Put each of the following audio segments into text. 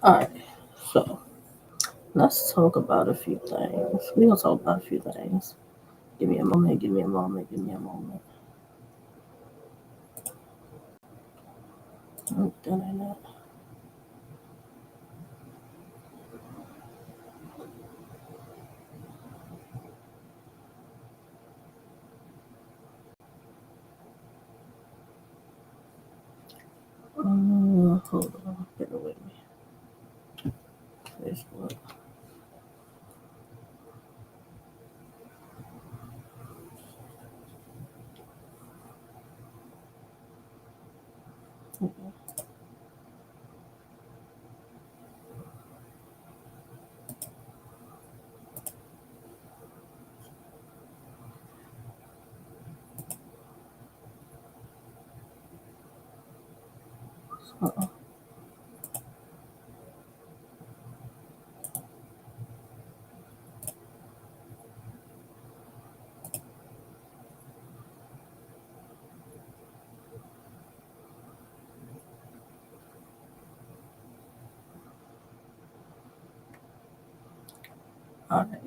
All right, so let's talk about a few things. We're gonna talk about a few things. Give me a moment, give me a moment, give me a moment. Oh, done I not? Hold on, bear with me. Facebook. Okay. So, all right.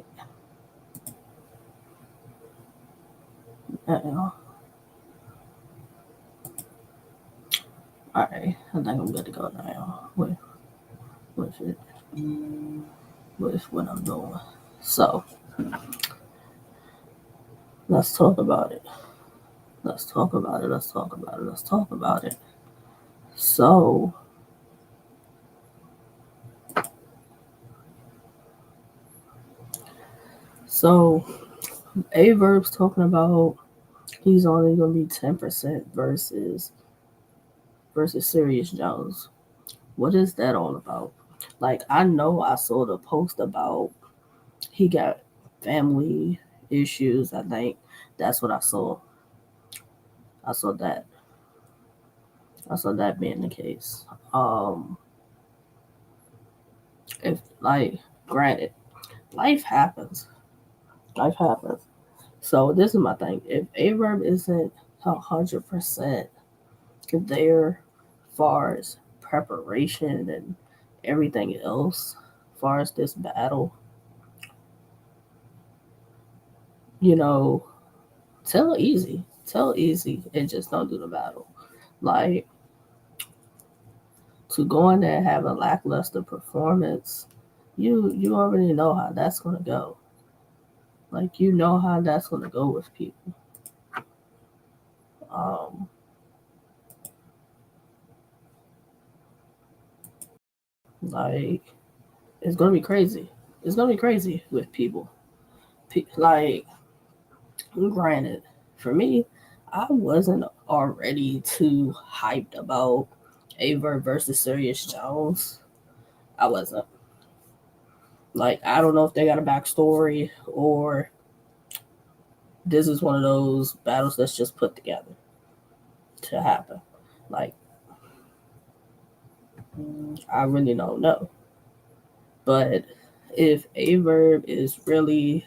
All right. I think I'm good to go now with it, with what I'm doing. So let's talk about it. Let's talk about it. Let's talk about it. Let's talk about it. So, so A Verb's talking about he's only gonna be 10% versus Serious Jones. What is that all about? Like I know I saw the post about he got family issues. I think that's what I saw. I saw that. I saw that being the case. If like granted, life happens. Life happens. So this is my thing. If Averb isn't 100% there, far as preparation and everything else, far as this battle, you know, tell easy, and just don't do the battle. Like to go in there and have a lackluster performance, you already know how that's gonna go. Like you know how that's gonna go with people. Um, like it's gonna be crazy. It's gonna be crazy with people. Like granted, for me, I wasn't already too hyped about Aver versus Serious Jones. I wasn't. Like I don't know if they got a backstory or this is one of those battles that's just put together to happen. Like I really don't know. But if a verb is really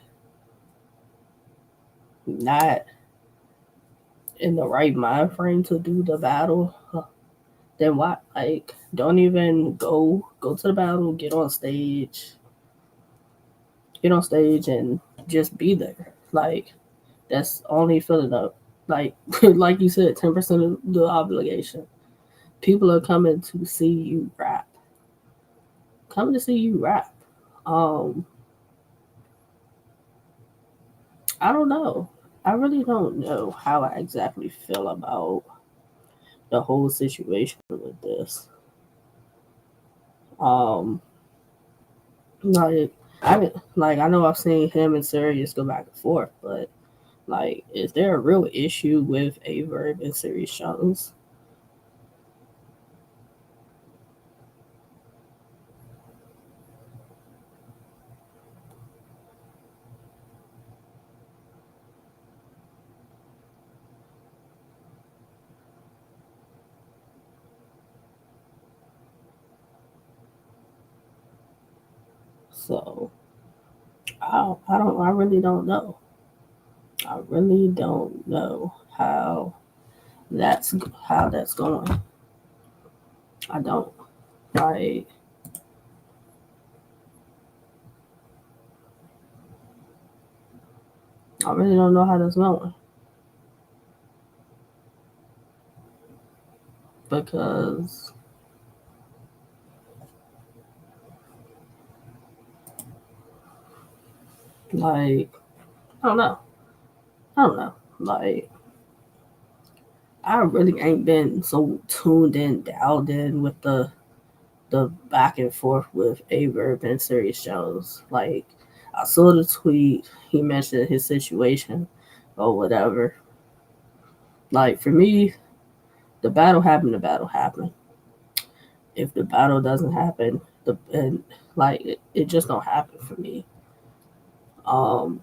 not in the right mind frame to do the battle, then why? Like, don't even go to the battle, get on stage, and just be there. Like, that's only filling up. Like, like you said, 10% of the obligation. People are coming to see you rap, coming to see you rap. Um, I don't know. I really don't know how I exactly feel about the whole situation with this. Um, like I know I've seen him and Serius go back and forth, but like, is there a real issue with a Verb and Serius Jones? So I really don't know. I really don't know that's how that's going. I don't like. I really don't know how that's going because like I don't know. I don't know. Like I really ain't been so tuned in, dialed in with the back and forth with Verb and Serious Jones. Like I saw the tweet, he mentioned his situation or whatever. Like for me, the battle happened. The battle happened. If the battle doesn't happen, it just don't happen for me. Um,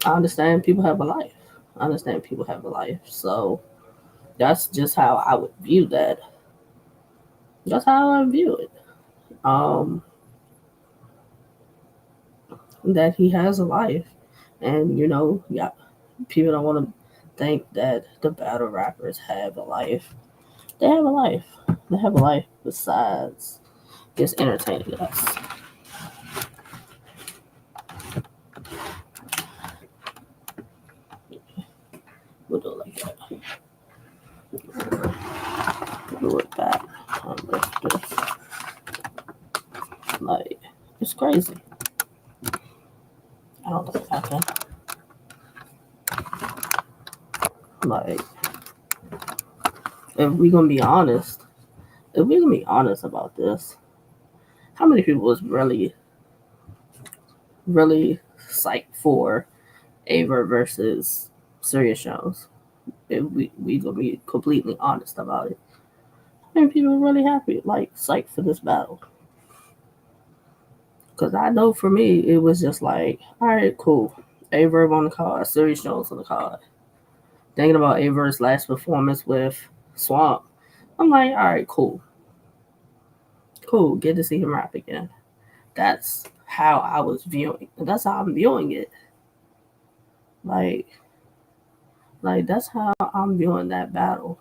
I understand people have a life. I understand people have a life. So that's just how I would view that. That's how I view it. Um, that he has a life, and yeah, people don't want to think that the battle rappers have a life. They have a life. They have a life besides just entertaining us. We'll do it like that. We'll do it back. This. Like, it's crazy. I don't think I can. Like, if we're gonna be honest, about this, how many people was really psyched for Ava versus Serious Shows? If we gonna be completely honest about it, how many people are really happy, like psyched for this battle? Because I know for me, it was just like, all right, cool. Verb on the card, Serious Jones on the card. Thinking about Averb's last performance with Swamp, I'm like, all right, cool. Cool, get to see him rap again. That's how I was viewing. That's how I'm viewing it. Like, that's how I'm viewing that battle.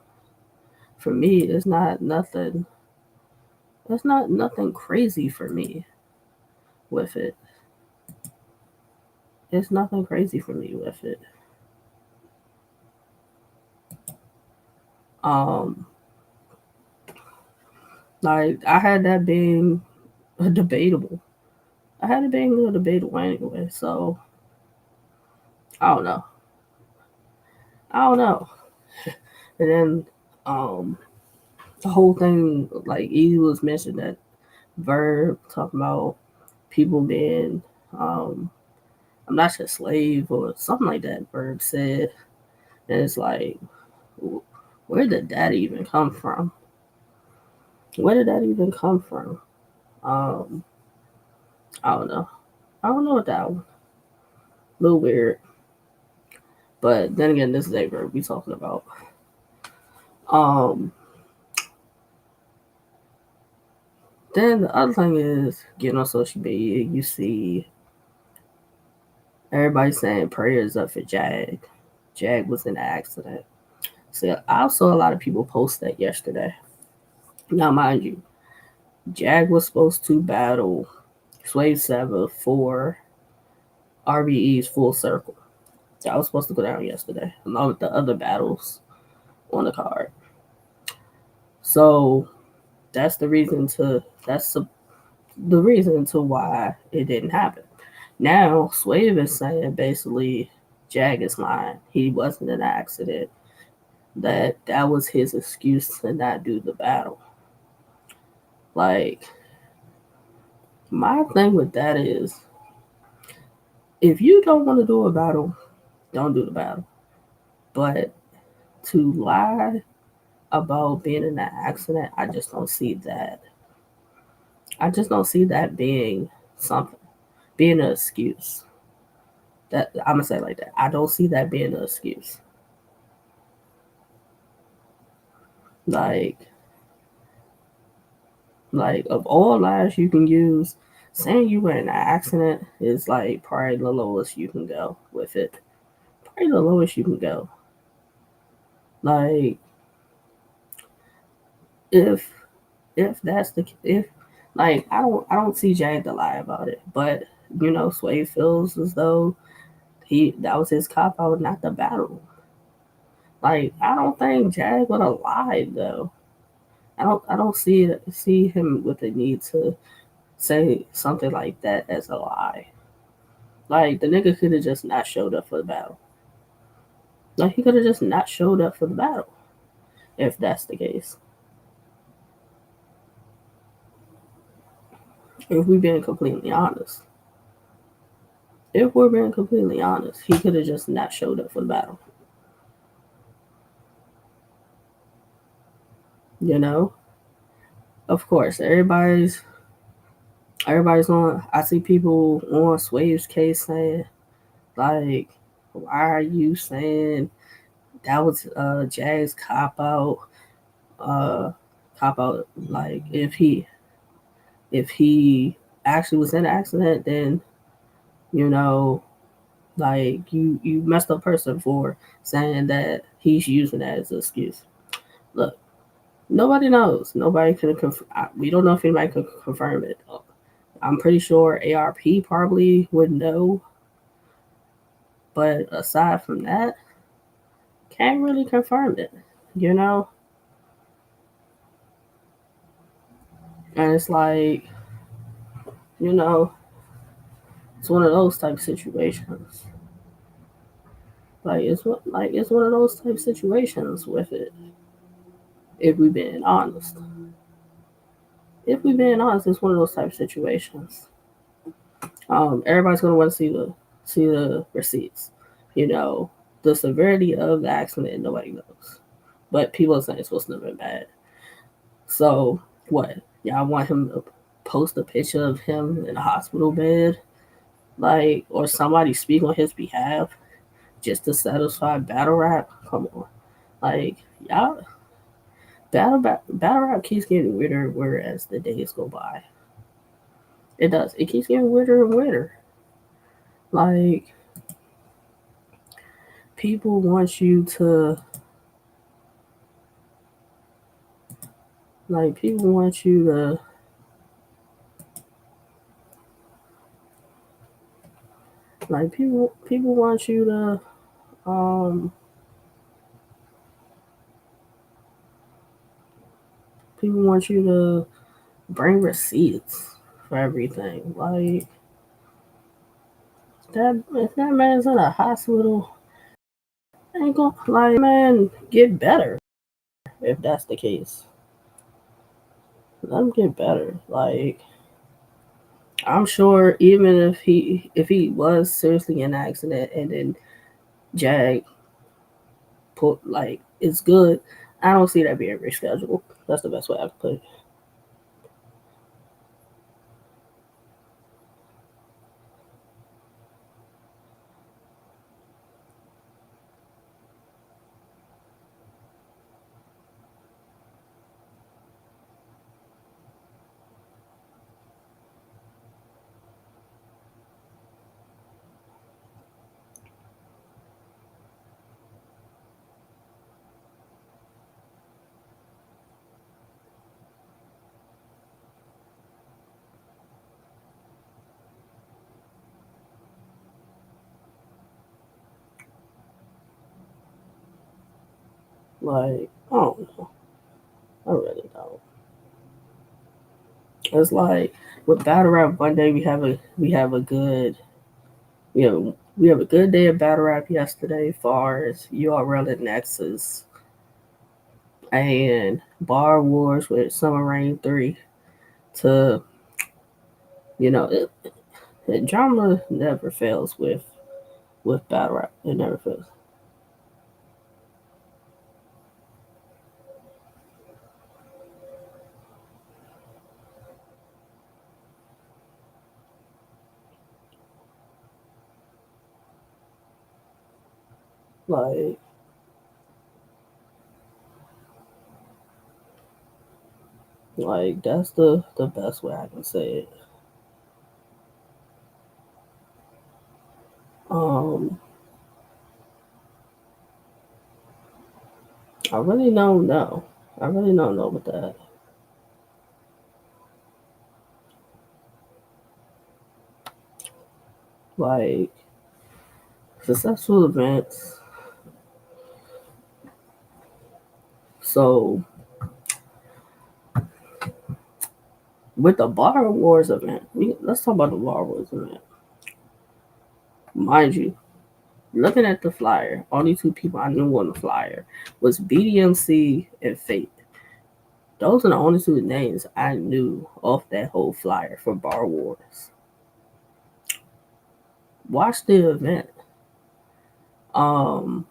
For me, it's not nothing. It's not nothing crazy for me with it. It's nothing crazy for me with it. Um, like I had that being a debatable. I had it being a debatable anyway. So I don't know. I don't know. And then the whole thing, like he was mentioned that Verb talking about people being I'm not sure slave or something like that. Verb said, and it's like, where did that even come from? Where did that even come from? Um, I don't know. I don't know what that one. A little weird. But then again, this is a verb we talking about. Um, then the other thing is getting on social media, you see everybody saying prayers up for Jag. Jag was in an accident. So I saw a lot of people post that yesterday. Now, mind you, Jag was supposed to battle Swave 7 for RBE's Full Circle. That was supposed to go down yesterday, along with the other battles on the card. So that's the reason to the reason to why it didn't happen. Now Swave is saying basically Jag is lying. He wasn't in an accident. That was his excuse to not do the battle. Like, my thing with that is, if you don't want to do a battle, don't do the battle. But to lie about being in an accident, I just don't see that. I just don't see that being something, being an excuse. That I'm gonna say it like that. I don't see that being an excuse. Like, of all lies you can use, saying you were in an accident is like probably the lowest you can go with it. Probably the lowest you can go. Like, if that's the if like I don't see Jag to lie about it, but Sway feels as though that was his cop out, not the battle. Like, I don't think Jag would have lied though. I don't see him with the need to say something like that as a lie. Like, the nigga could have just not showed up for the battle. Like, he could have just not showed up for the battle if that's the case. If we're being completely honest. If we're being completely honest, he could have just not showed up for the battle. You know? Of course, everybody's on. I see people on Swave's case saying, like, why are you saying that was Jag's cop out? Uh, Cop out. Like, if he actually was in an accident, then you know, like, you messed up person for saying that he's using that as an excuse. Look, nobody knows. Nobody can we don't know if anybody can confirm it. I'm pretty sure ARP probably would know, but aside from that, can't really confirm it. You know, and it's like, you know, it's one of those type of situations. It's one of those type of situations with it. If we being honest, it's one of those type of situations. Everybody's gonna want to see the receipts. You know, the severity of the accident, nobody knows, but people are saying it's supposed to have been bad. So what? Y'all want him to post a picture of him in a hospital bed, like, or somebody speak on his behalf just to satisfy battle rap? Come on, like, y'all. Battle rap keeps getting weirder and weirder as the days go by. It does. It keeps getting weirder and weirder. Like, people want you to people want you to people want you to people want you to bring receipts for everything. Like, that if that man's in a hospital, ain't gonna, like, man, get better if that's the case. Let him get better. Like, I'm sure even if he was seriously in an accident and then Jag put, like, it's good, I don't see that being rescheduled. That's the best way I can put it. Like, I don't know. I really don't. It's like with battle rap, one day we have a good we have a good day of battle rap yesterday, far as URL and Nexus and Bar Wars with Summer Rain 3 to drama never fails with battle rap. It never fails. Like that's the best way I can say it. Um, I really don't know. I really don't know with that. Like successful events. So with the Bar Wars event, let's talk about the Bar Wars event. Mind you, looking at the flyer, only two people I knew on the flyer was BDMC and Fate. Those are the only two names I knew off that whole flyer for Bar Wars. Watch the event. Um,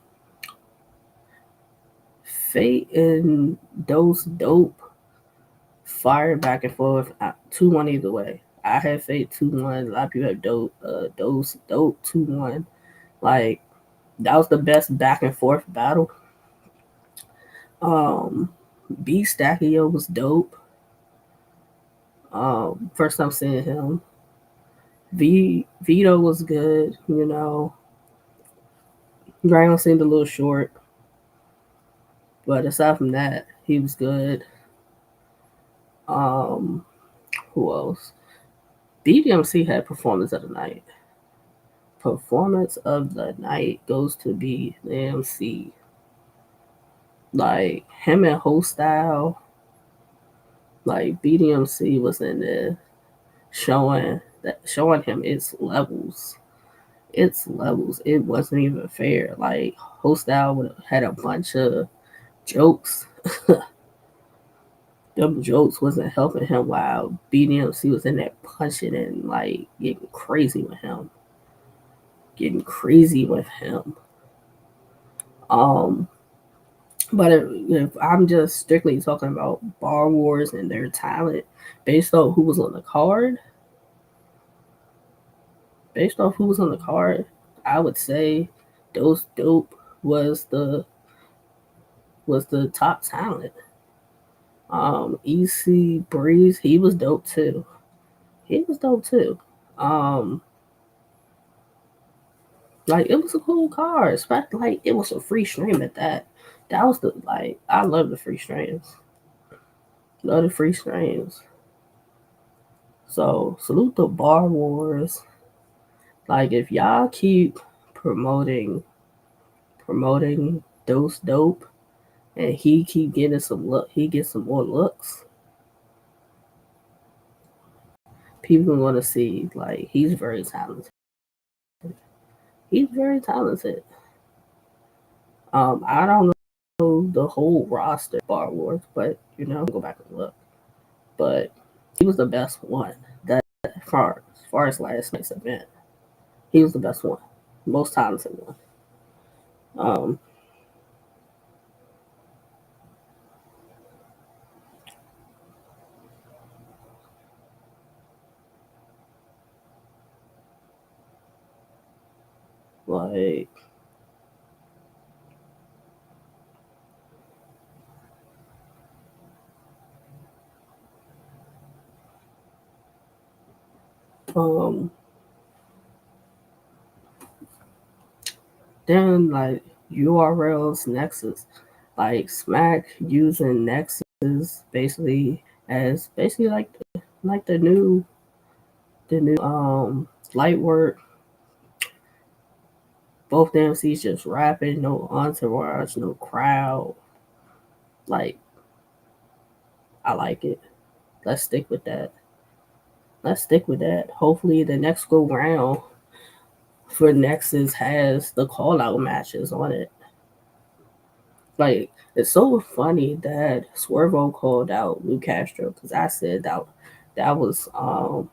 Fate and Dose Dope fire back and forth 2-1 either way. I had Fate 2-1. A lot of people have Dose Dope 2-1. Like that was the best back and forth battle. Um, B Stackio was dope. First time seeing him. Vito was good. Dragon seemed a little short, but aside from that, he was good. Um, who else? BDMC had performance of the night. Performance of the night goes to BDMC. Like him and Hostile, like BDMC was in there showing him its levels. It wasn't even fair. Like Hostile had a bunch of jokes. Them jokes wasn't helping him while BDMC was in there punching and like getting crazy with him. Getting crazy with him. Um but if I'm just strictly talking about Bar Wars and their talent based on who was on the card, based off who was on the card, I would say Dose Dope was the top talent. EC Breeze, he was dope too. He was dope too. Um, like it was a cool card. Especially like it was a free stream at that. That was the like I love the free streams. Love the free streams. So salute the Bar Wars. Like if y'all keep promoting Dose Dope and he keep getting some look, he gets some more looks. People want to see like he's very talented. He's very talented. I don't know the whole roster of Bar Wars, but go back and look. But he was the best one. That as far as last night's event, he was the best one, most talented one. Um, like um, then like URLs Nexus, like Smack using Nexus basically like the new light work. Both DMCs just rapping, no entourage, no crowd. Like I like it. Let's stick with that. let's stick with that. Hopefully, the next go round for Nexus has the call out matches on it. Like, it's so funny that Swervo called out Lou Castro because I said that was um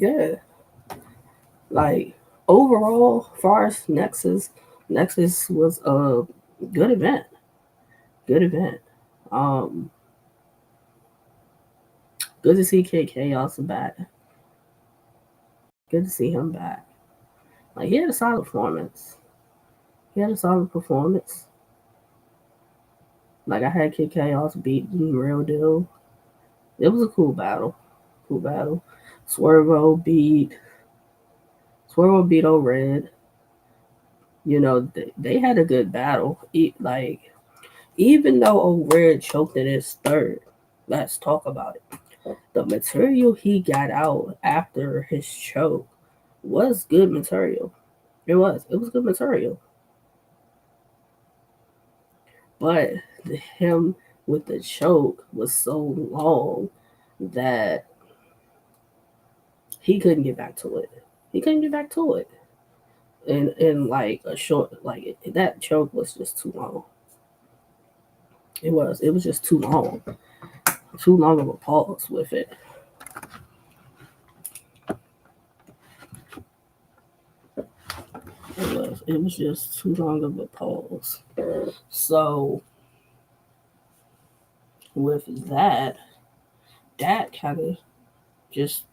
yeah, like overall, far as Nexus was a good event. Good event. Um, Good to see Kid Chaos back. Good to see him back. Like he had a solid performance. He had a solid performance. Like I had Kid Chaos beating Real Deal. It was a cool battle. Cool battle. Swervo beat Swervo beat O Red. You know they had a good battle. Like even though O Red choked in his third, let's talk about it. The material he got out after his choke was good material. It was. It was good material. But him with the choke was so long that he couldn't get back to it. He couldn't get back to it. In like a short like that choke was just too long. It was. It was just too long. Too long of a pause with it. It was. It was just too long of a pause. So with that, that kind of just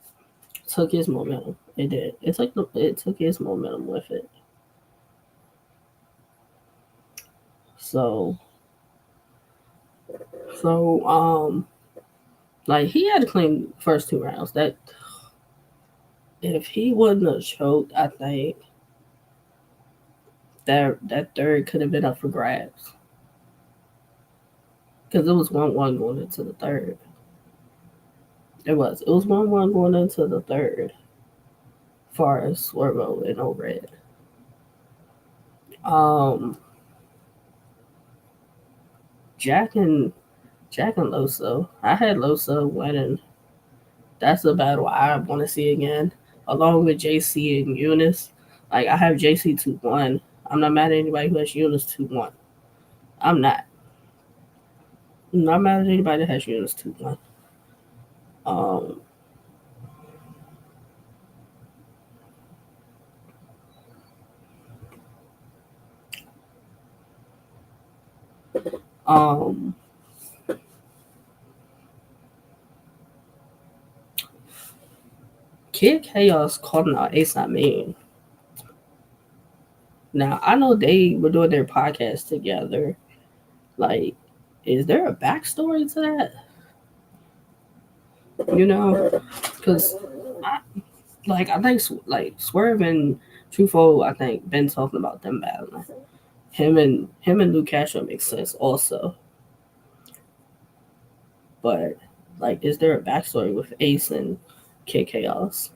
took his momentum. It did. It took his momentum with it. So so like he had to clean first two rounds. That if he wouldn't have choked, I think that third could have been up for grabs because it was 1-1 going into the third. It was 1-1 going into the third. Far as Swervo and O Red. Um, Jack and Loso. I had Loso winning. That's a battle I want to see again, along with JC and Eunice. Like I have JC 2-1. I'm not mad at anybody who has Eunice 2-1. I'm not. I'm not mad at anybody that has Eunice 2-1. Um, um, Kid Chaos calling out Ace I mean. Now I know they were doing their podcast together. Like, is there a backstory to that? You know, because I think like Swerve and Truffaut, I think been talking about them battling. Him and Luke Castro makes sense also, but like, is there a backstory with Ace and Kid Chaos?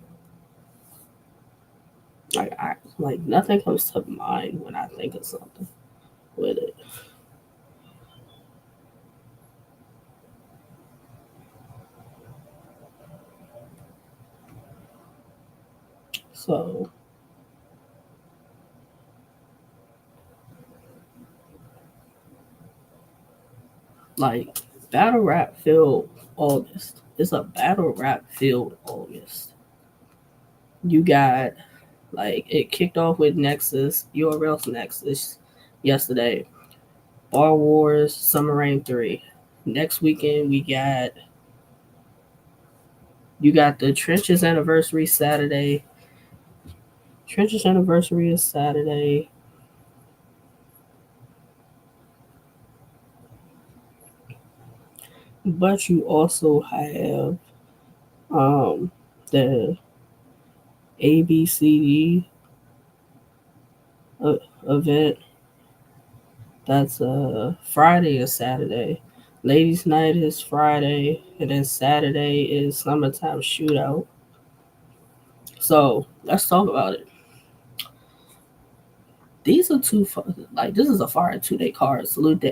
Like nothing comes to mind when I think of something with it. So like battle rap filled August. It's a battle rap filled August. You got like it kicked off with Nexus, URL's Nexus yesterday. Bar Wars, Summer Rain 3. Next weekend we got you got the Trenches anniversary Saturday. Trenches anniversary is Saturday. But you also have the ABCD event. That's Friday and Saturday. Ladies' night is Friday, and then Saturday is summertime shootout. So let's talk about it. These are like this is a fire 2 day card. Salute the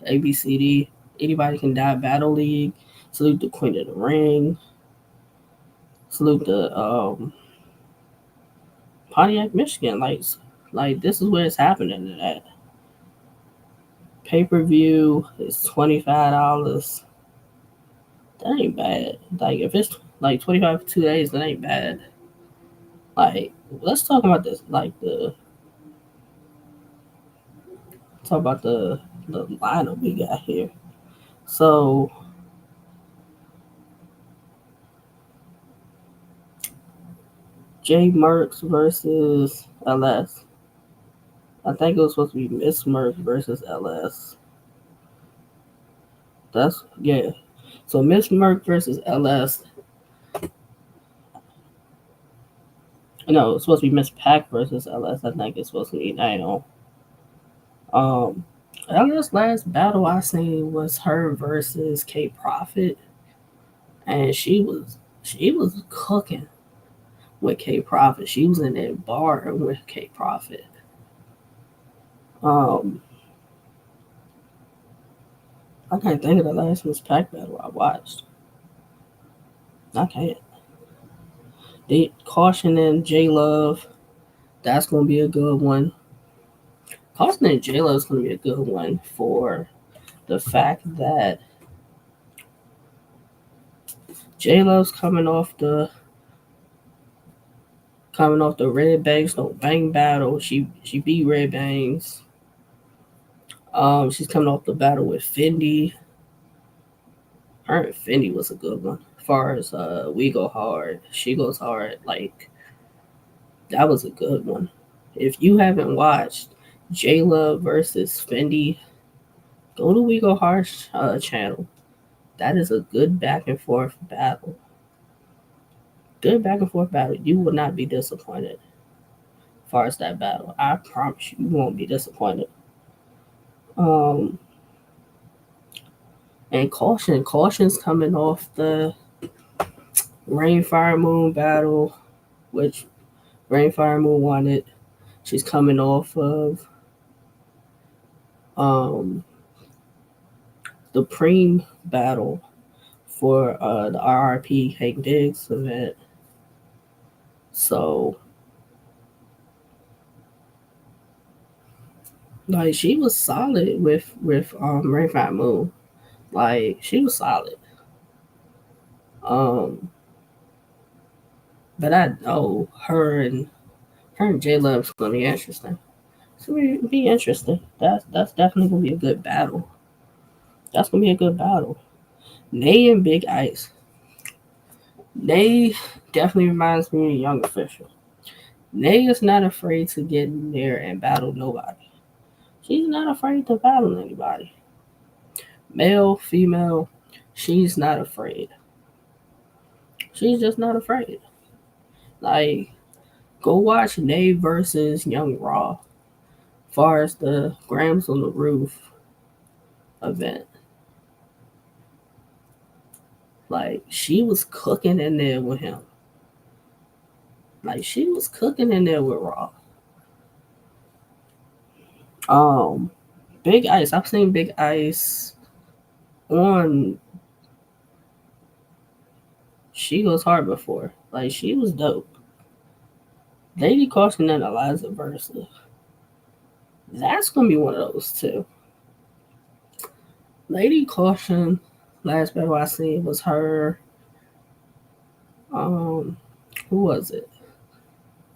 ABCD. Anybody can die battle league. Salute the Queen of the Ring. Salute the Pontiac, Michigan. Like this is where it's happening at. Pay-per-view is $25. That ain't bad. Like if it's like 25 for 2 days, that ain't bad. Like let's talk about this. Like the talk about the lineup we got here. So J Merckx versus LS. I think it was supposed to be Miss Merck versus LS. That's yeah. So Miss Merck versus LS. No, it's supposed to be Miss Pack versus LS. I think it's supposed to be now. Um, LS last battle I seen was her versus K Profit, and she was cooking with K Profit. She was in that bar with K Profit. Um, I can't think of the last Miss Pack battle I watched. I can't. They cautioning J Love. That's gonna be a good one. Cautioning J Love is gonna be a good one for the fact that J Love's coming off the Red Bangs no Bang battle. She beat Red Bangs. She's coming off the battle with Fendi. Her and Fendi was a good one. As far as we go hard, she goes hard. Like that was a good one. If you haven't watched J Love versus Fendi, go to We Go Hard channel. That is a good back and forth battle. Good back and forth battle. You will not be disappointed. As far as that battle, I promise you won't be disappointed. Um, and caution's coming off the Rain Fire Moon battle, which Rain Fire Moon won it. She's coming off of um the Preem battle for the RRP Hank Diggs event. So like she was solid with Rain Fire Moon. Like she was solid. Um, but I know her and J Love's gonna be interesting. It's gonna be interesting. That's definitely gonna be a good battle. That's gonna be a good battle. Nay and Big Ice. Nay definitely reminds me of a young official. Nay is not afraid to get in there and battle nobody. She's not afraid to battle anybody. Male, female, she's not afraid. She's just not afraid. Like, go watch Nay versus Young Raw. Far as the Grams on the Roof event. Like, she was cooking in there with him. Like, she was cooking in there with Raw. Um, Big Ice. I've seen Big Ice on She Goes Hard before. Like, she was dope. Lady Caution and Eliza versus. That's gonna be one of those too. Lady Caution, last battle I seen was her. Who was it?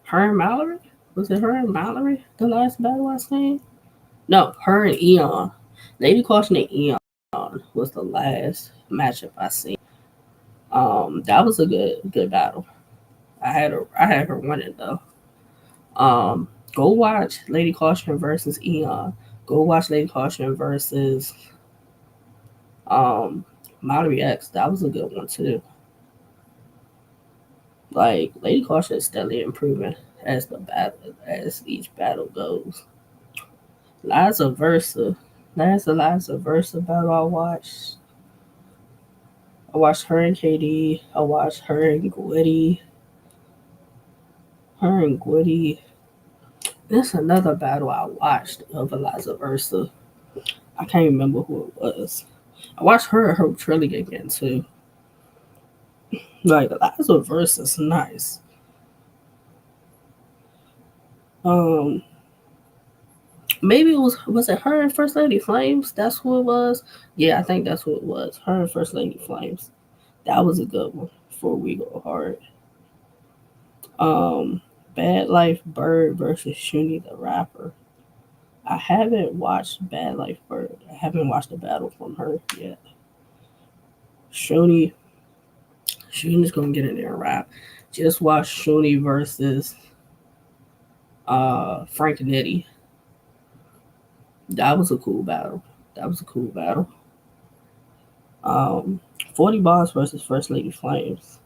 Her and Mallory? Was it her and Mallory? The last battle I seen? No, her and Eon. Lady Caution and Eon was the last matchup I seen. That was a good battle. I had her winning though. Go watch Lady Caution versus Eon. Go watch Lady Caution versus Mallory X, that was a good one too. Like Lady Caution is steadily improving as each battle goes. Liza Versa. That's the Liza Versa battle I watched. I watched her and KD. I watched her and Gwitty. Her and Gwitty. There's another battle I watched of Eliza Versa. I can't remember who it was. I watched her and Hope Trilling again too. Like Eliza Versa's nice. Um, maybe was it her and First Lady Flames? That's who it was. Yeah, I think that's who it was. Her and First Lady Flames. That was a good one before we go hard. Um, Bad Life Bird versus Shuni the Rapper. I haven't watched Bad Life Bird. I haven't watched the battle from her yet. Shuni, Shuni's gonna get in there and rap. Just watch Shuni versus Frank Nitti. That was a cool battle. That was a cool battle. Um, 40 Boss versus First Lady Flames.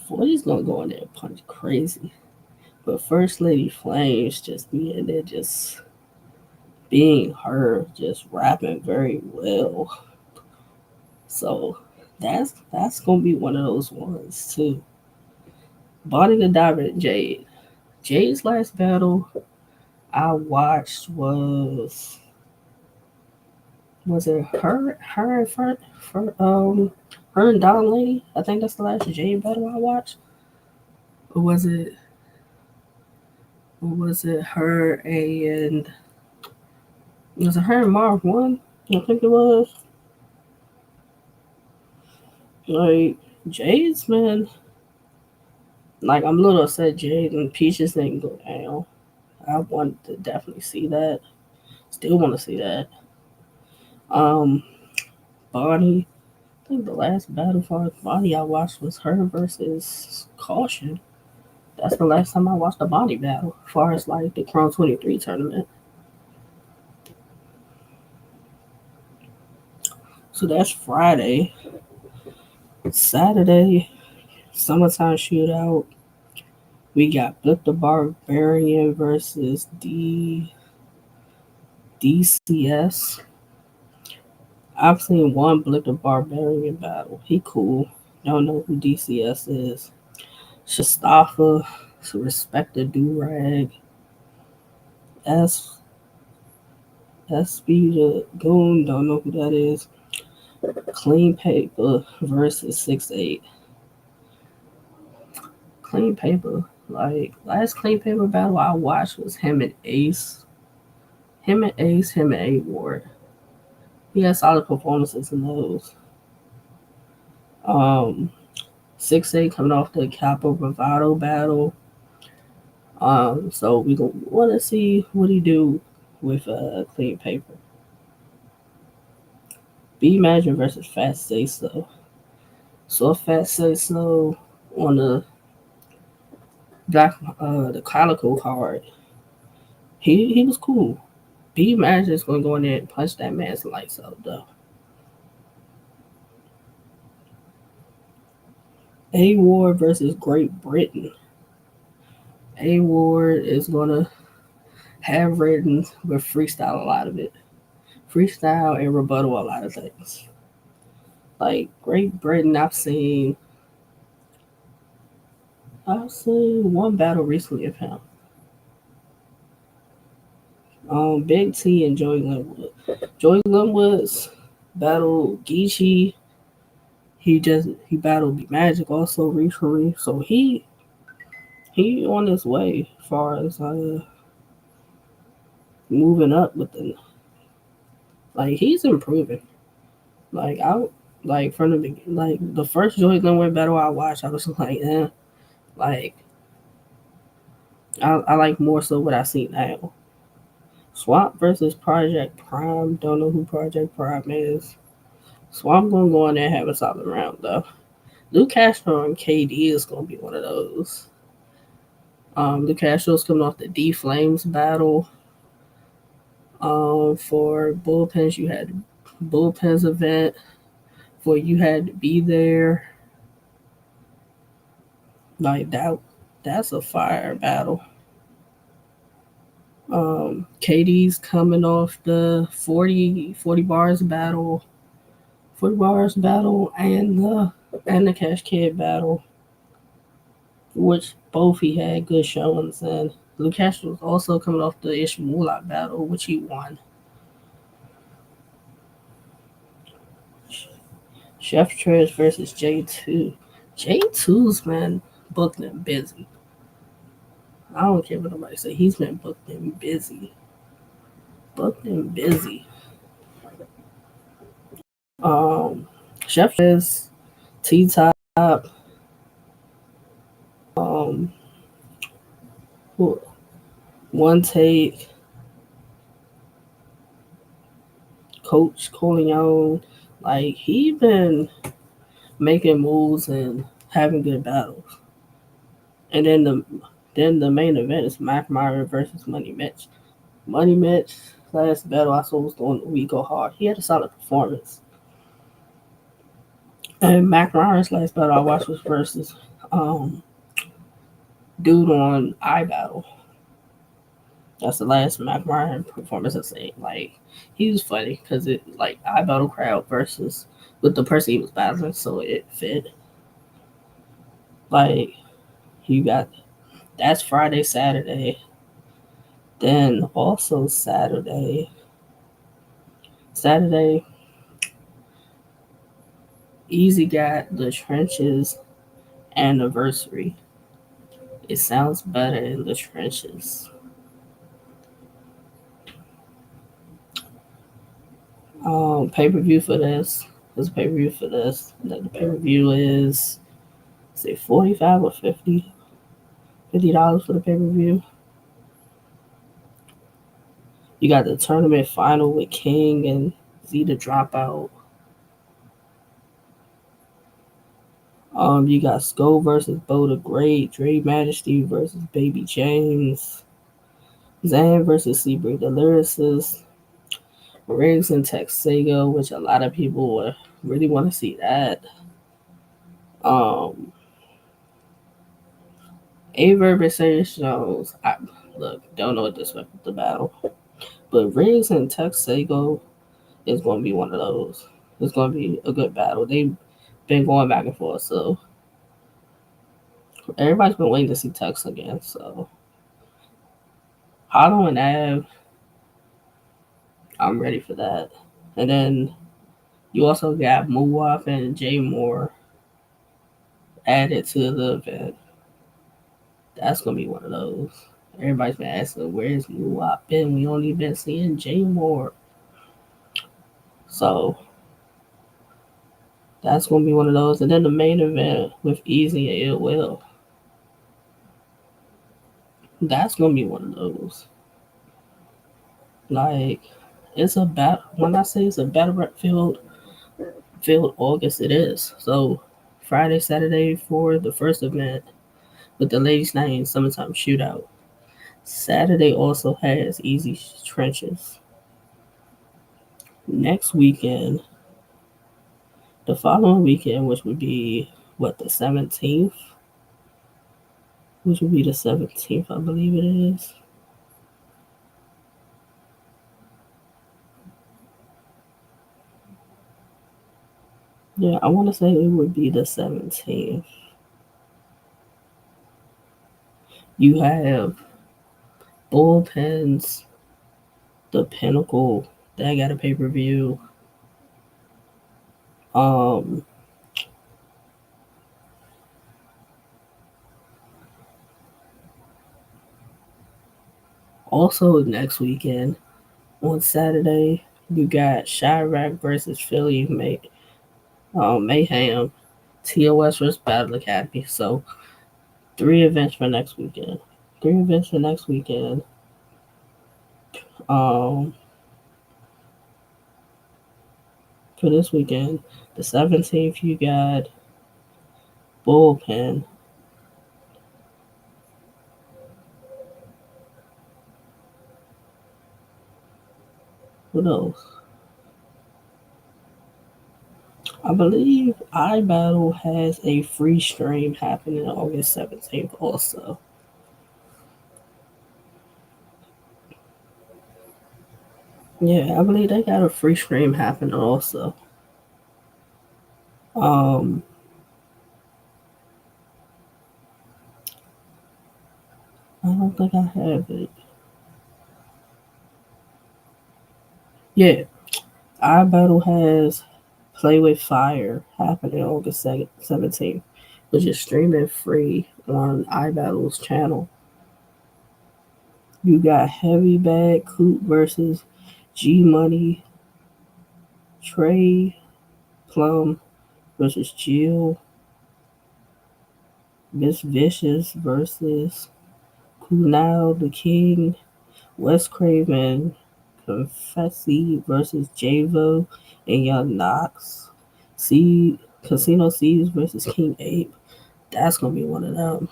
40's gonna go in there and punch crazy. But First Lady Flames just being there, just being her, just rapping very well. So that's gonna be one of those ones too. Bonnie the Diamond Jade. Jade's last battle I watched was it her and her and Don Lady? I think that's the last Jade battle I watched. Or was it her and was it her and Marv one? I think it was. Like Jade's man, like I'm a little upset Jade and Peaches didn't go down. I want to definitely see that. Still want to see that. Um, Bonnie. I think the last battle for Bonnie I watched was her versus Caution. That's the last time I watched a Bonnie battle, as far as like the Crown 23 tournament. So that's Friday. Saturday, summertime shootout. We got Blip the Barbarian versus DCS. I've seen one Blip the Barbarian battle. He cool. Don't know who DCS is. Shastafa, Respect the Do-Rag. S SB the Goon, don't know who that is. Clean Paper versus 6'8". Clean Paper. Like last Clean Paper battle I watched was him and Ace. Him and A Ward. He had solid performances in those. Um 6'8" coming off the Capo Bravado battle. So we gonna wanna see what he do with Clean Paper. B Magic versus Fat Say So. So Fat Say So on the Calico card, he was cool. B Magic is gonna go in there and punch that man's lights out though. A Ward versus Great Britain. A Ward is gonna have written but freestyle a lot of it. Freestyle and rebuttal a lot of things. Like Great Britain, I've seen one battle recently of him. Big T and Joey Linwood. Joey Linwood's battle Geechee. He battled B Magic also recently, so he on his way as far as moving up with the like he's improving. Like I like from the beginning, like the first Joey Linwood battle I watched, I was like, like I like more so what I see now. Swamp versus Project Prime. Don't know who Project Prime is. Swamp gonna go in there and have a solid round though. Luke Castro and KD is gonna be one of those. Luke Castro's coming off the D Flames battle. For bullpens, you had bullpens event where you had to be there. Like that's a fire battle. KD's coming off the 40 bars battle, 40 bars battle, and the Cash Kid battle, which both he had good showings in. Lukash was also coming off the Ishmulot battle, which he won. Chef Trish versus J2. J2's man booked and busy. I don't care what nobody say. He's been booked and busy. Booked and busy. Um, Chef is T Top. Um, One Take, Coach Corleone. Like he been making moves and having good battles. And then the main event is Mac Myron versus Money Mitch. Money Mitch last battle I saw was doing We Go Hard. He had a solid performance. And Mac Myron's last battle I watched was versus um dude on iBattle. That's the last Mac Ryan performance I seen. Like he was funny because it like I battle crowd versus with the person he was battling, so it fit. Like you got that's Friday, Saturday. Then also Saturday, Easy got the trenches anniversary. It sounds better in the trenches. Pay per view for this. There's a pay per view for this. The pay per view is say 45 or 50. $50 for the pay per view. You got the tournament final with King and Z the Dropout. You got Skull versus Bo the Great, Dre Majesty versus Baby James, Zan versus Sebring the Lyricist, Riggs and Texago, which a lot of people would really want to see that. Um, Verb and Serius Jones. Don't know what to expect with the battle, but Riggs and Texago is going to be one of those. It's going to be a good battle. They've been going back and forth, so everybody's been waiting to see Tex again. So Hollow and Av, I'm ready for that. And then you also got Muwap and Jay Moore added to the event. That's gonna be one of those. Everybody's been asking, where's Muwap been? We only been seeing Jay Moore. So that's gonna be one of those. And then the main event with Easy and Ill Will. That's gonna be one of those. Like it's a battle. When I say it's a battle rap field August, it is. So Friday, Saturday for the first event with the ladies' night and summertime shootout. Saturday also has easy trenches. Next weekend, the following weekend, which would be what the 17th, which would be the 17th, I believe it is. Yeah, I want to say it would be the 17th. You have Bullpens, the Pinnacle, that got a pay per view. Um, Also next weekend on Saturday, you got Chirac versus Philly Mayhem, TOS versus Battle Academy. So 3 events for next weekend. 3 events for next weekend. Um, for this weekend, the 17th, you got Bullpen. What else? I believe iBattle has a free stream happening August 17th also. Yeah, I believe they got a free stream happening also. Um, I don't think I have it. Yeah, iBattle has Play with Fire happening August 17th, which is streaming free on iBattle's channel. You got Heavy Bag Coop versus G Money, Trey Plum versus Jill, Miss Vicious versus Kunal the King, Wes Craven, Confessi versus Javo and Young Knox, C Casino C's versus King Ape. That's gonna be one of them.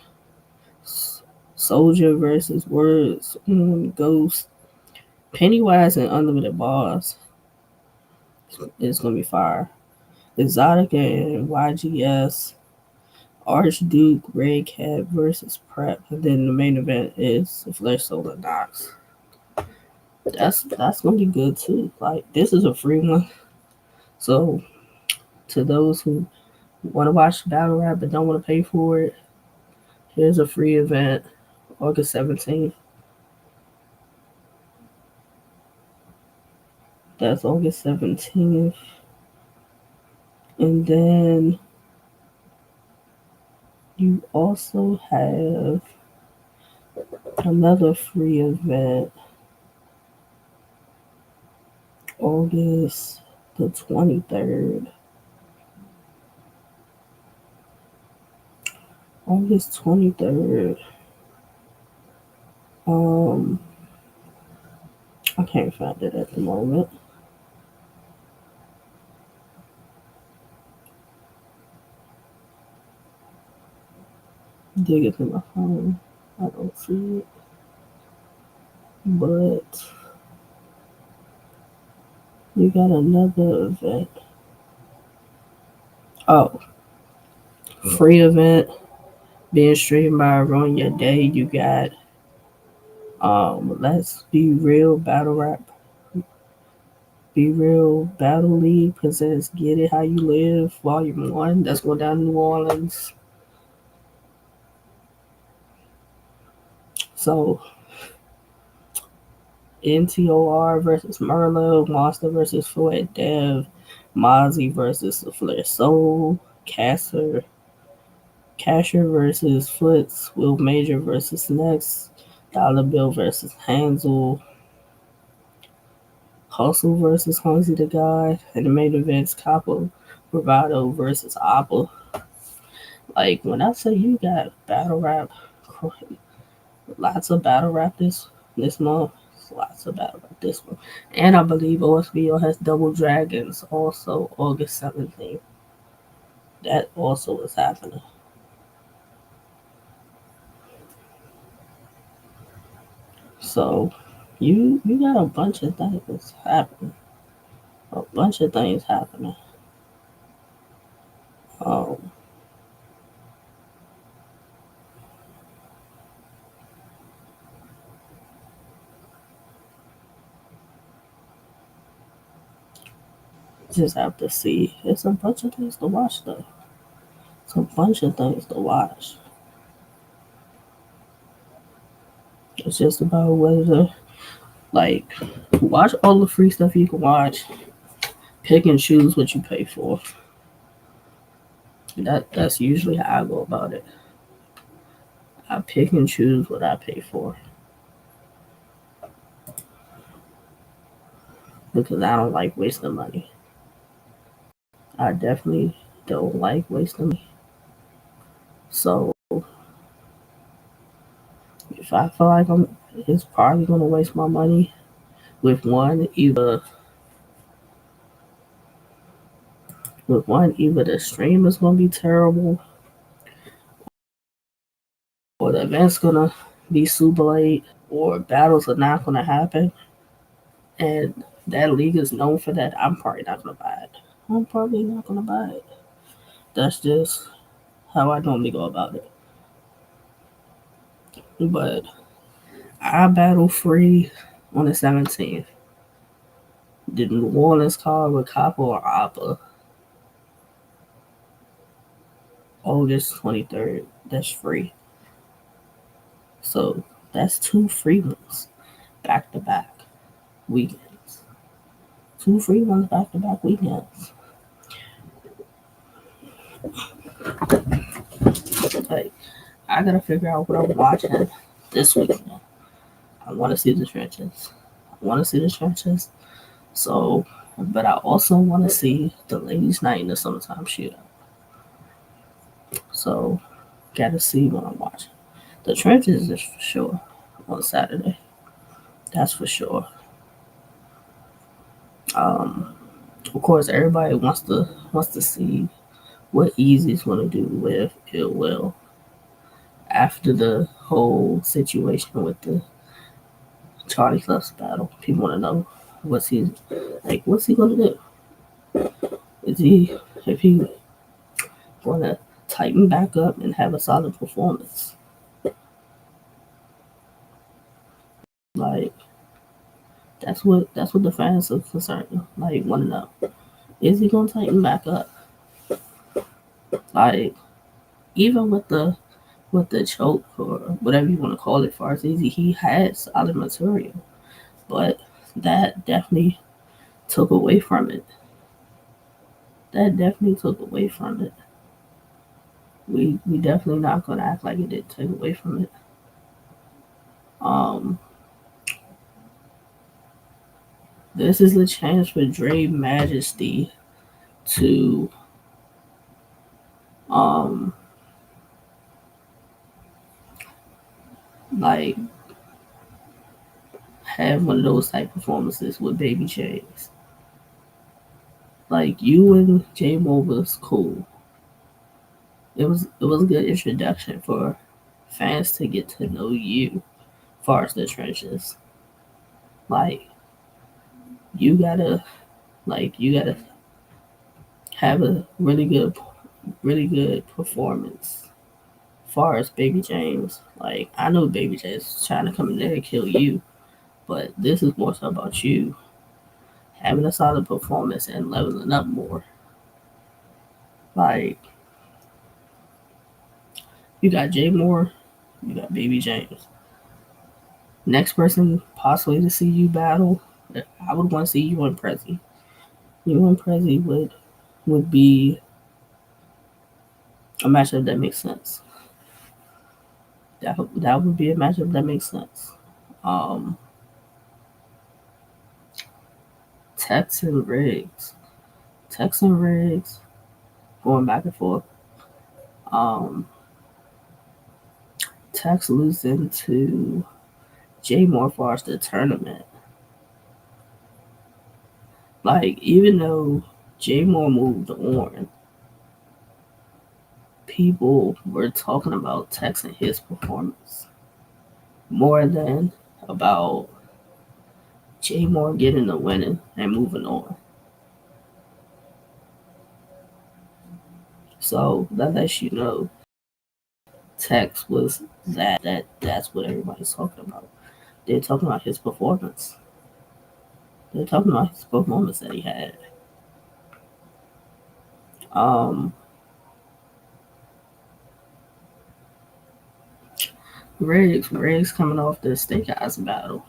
Soldier versus Words, Ghost, Pennywise and Unlimited Boss is gonna be fire. Exotic and YGS, Archduke, Red Cat versus Prep, and then the main event is Flesh Solar Knox. That's gonna be good too. Like this is a free one, so to those who want to watch battle rap but don't want to pay for it, here's a free event, August 17th. That's August 17th, and then you also have another free event, August the 23rd. August 23rd. Um, I can't find it at the moment. Dig it through my phone. I don't see it. But you got another event. Oh, free event being streamed by Run Your Day. You got Let's Be Real Battle Rap. Be Real Battle League presents Get It How You Live Volume 1. That's going down in New Orleans. So NTOR versus Merlot, Monster versus Fouet Dev, Mozzie versus The Flair Soul, Casher versus Foots, Will Major versus Next, Dollar Bill versus Hansel, Hustle versus Hunzy the God, and the main event's Capo Bravado versus Apple. Like when I say you got battle rap, lots of battle rap this month. Lots of battle rap this month. And I believe OSBO has Double Dragons also August 17th. That also is happening. So you got a bunch of things happening. A bunch of things happening. Um, just have to see. It's a bunch of things to watch though. It's a bunch of things to watch. It's just about whether like watch all the free stuff you can watch. Pick and choose what you pay for. That's usually how I go about it. I pick and choose what I pay for because I don't like wasting money. I definitely don't like wasting money. So if I feel like it's probably gonna waste my money either the stream is gonna be terrible or the event's gonna be super late or battles are not gonna happen and that league is known for that, I'm probably not gonna buy it. I'm probably not gonna buy it. That's just how I normally go about it. But I battle free on the 17th. The New Orleans card with Capo or Appa, August 23rd. That's free. So that's two free ones back to back weekends. Two free ones back to back weekends. Like, I gotta figure out what I'm watching this weekend. I want to see the trenches. I want to see the trenches. So, but I also want to see the ladies' night in the summertime shootout. So, gotta see what I'm watching. The trenches is for sure on Saturday. That's for sure. Um, of course, everybody wants to see what Easy's gonna do with Ill Will after the whole situation with the Charlie Clips battle. People want to know what's he gonna do? Is he if he gonna tighten back up and have a solid performance? Like that's what the fans are concerned. Like want to know, is he gonna tighten back up? Like even with the choke or whatever you want to call it, far as Easy, he had solid material, but that definitely took away from it. That definitely took away from it. We definitely not gonna act like it did take away from it. Um, this is the chance for Dre Majesty to um like have one of those type performances with Baby Chase. Like you and J Mo was cool. It was a good introduction for fans to get to know you as far as the trenches. Like you gotta you gotta have a really good performance. As far as Baby James, like I know Baby James is trying to come in there and kill you, but this is more so about you having a solid performance and leveling up more. Like you got Jay Moore, you got Baby James. Next person possibly to see you battle, I would want to see you and Prezi. You and Prezi would be a matchup that makes sense. That would be a matchup that makes sense. Um, Tex and Riggs, Tex and Riggs going back and forth. Um, Tex losing to Jay Moore for the tournament. Like even though Jay Moore moved on, people were talking about Tex and his performance more than about Jay Moore getting the winning and moving on. So that lets you know Tex was that's what everybody's talking about. They're talking about his performance. They're talking about his performance that he had. Um Riggs coming off the Steak Eyes battle.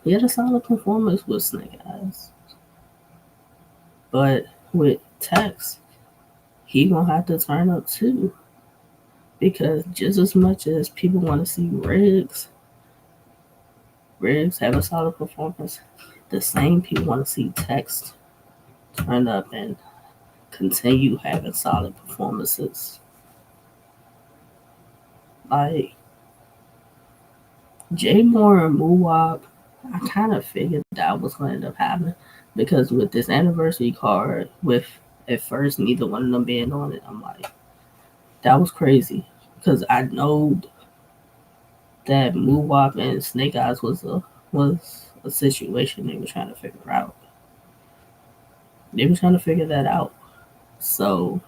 He had a solid performance with Snake Eyes. But with Tex, he gonna have to turn up too. Because just as much as people want to see Riggs have a solid performance, the same people want to see Tex turn up and continue having solid performances. Like Jay Moore and Muwab, I kind of figured that was going to end up happening because with this anniversary card, with at first neither one of them being on it, I'm like, that was crazy because I know that Muwab and Snake Eyes was a situation they were trying to figure out. They were trying to figure that out. So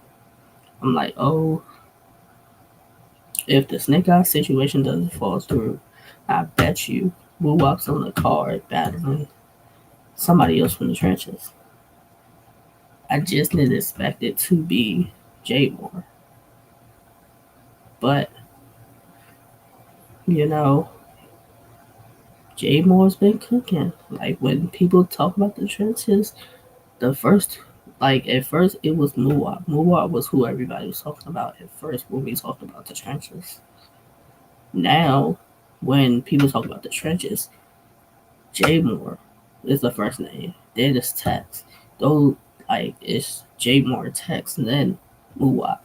I'm like, oh, if the Snake Eye situation doesn't fall through, I bet you Wu Wop's on the card battling somebody else from the trenches. I just didn't expect it to be Jay Moore. But, you know, Jay Moore's been cooking. Like when people talk about the trenches, the first like at first it was Muwap. Muwap was who everybody was talking about at first when we talked about the trenches. Now when people talk about the trenches, Jay Moore is the first name. Then it's Tex. Though like it's Jay Moore Tex and then Muwap.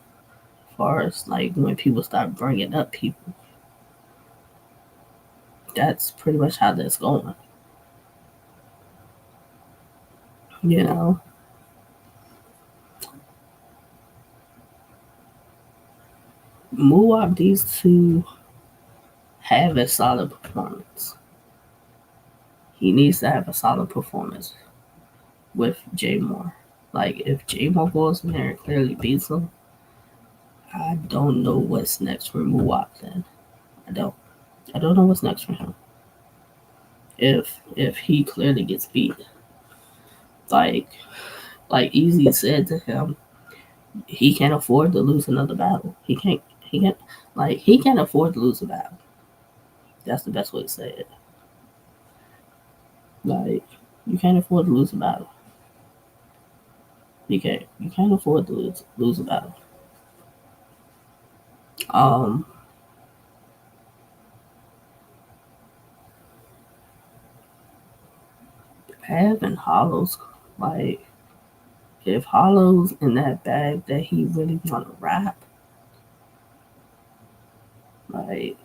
As far as like when people start bringing up people, that's pretty much how that's going. You know, Muwap needs to have a solid performance. He needs to have a solid performance with Jay Moore. Like if Jay Moore goes in there and clearly beats him, I don't know what's next for Muwap then. I don't. I don't know what's next for him. If he clearly gets beat. Like Easy said to him, he can't afford to lose another battle. He can't afford to lose a battle. That's the best way to say it. Like you can't afford to lose a battle. You can't afford to lose a battle. Um having Hollows like if Hollow's in that bag that he really wanna rap, like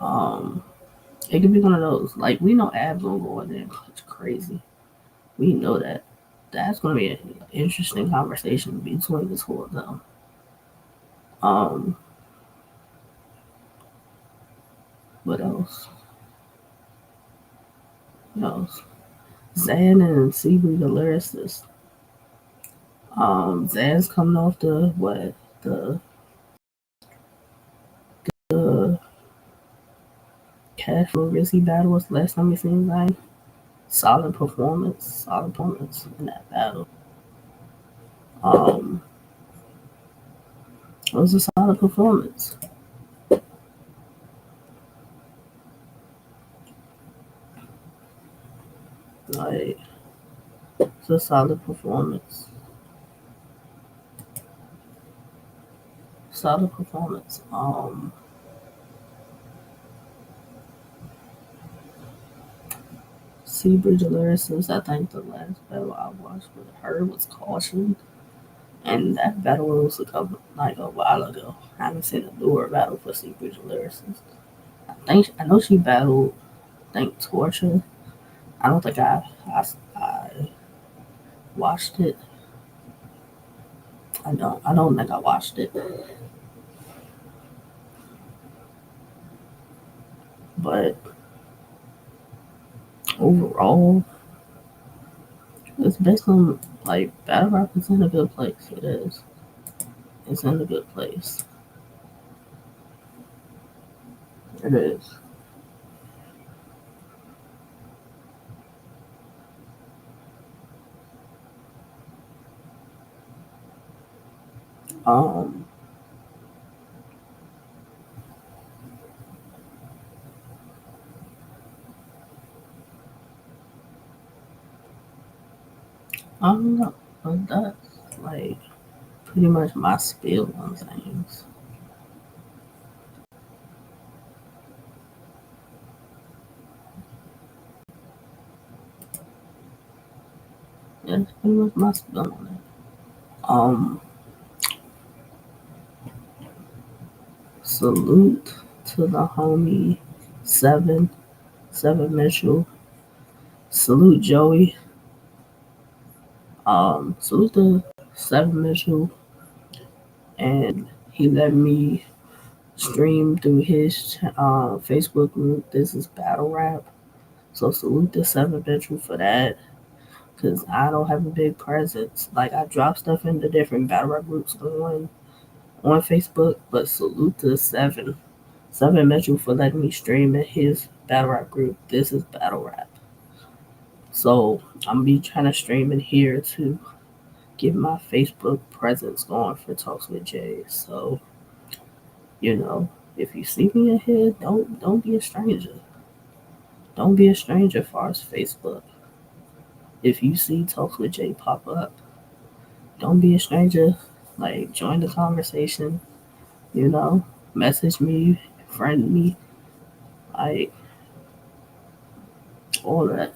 um it could be one of those. Like we know Ab's gonna go in there and clutch crazy. We know that. That's gonna be an interesting conversation between the two of them. Um what else? What else? Zan and Seabury the lyricist. Zan's coming off the Cash for Rizzy battle was the last time we seen Zan. Solid performance in that battle. Um, it was a solid performance. Like, it's a solid performance. Solid performance. Seabridge Lyricist, I think the last battle I watched with her was Caution. And that battle was a while ago. I haven't seen a newer battle for Seabridge Lyricist. I know she battled Torture. I don't think I watched it. I don't think I watched it. But overall, it's based on like battle rap is in a good place. It is. It's in a good place. It is. Um, I don't know, but that's like pretty much my spiel on things. Yeah, that's pretty much my spiel on it. Um, salute to the homie Seven Mitchell. Salute Joey. Salute to Seven Mitchell, and he let me stream through his Facebook group. This is Battle Rap. So salute the 7 bedroom for that. Cause I don't have a big presence. Like I drop stuff into different battle rap groups on Facebook, but salute to Seven Metro for letting me stream in his battle rap group. This is battle rap. So I'm gonna be trying to stream in here to get my Facebook presence going for Talks with Jay. So, you know, if you see me in here, don't be a stranger. Don't be a stranger as far as Facebook. If you see Talks with Jay pop up, don't be a stranger. Like join the conversation, you know, message me, friend me, like all that.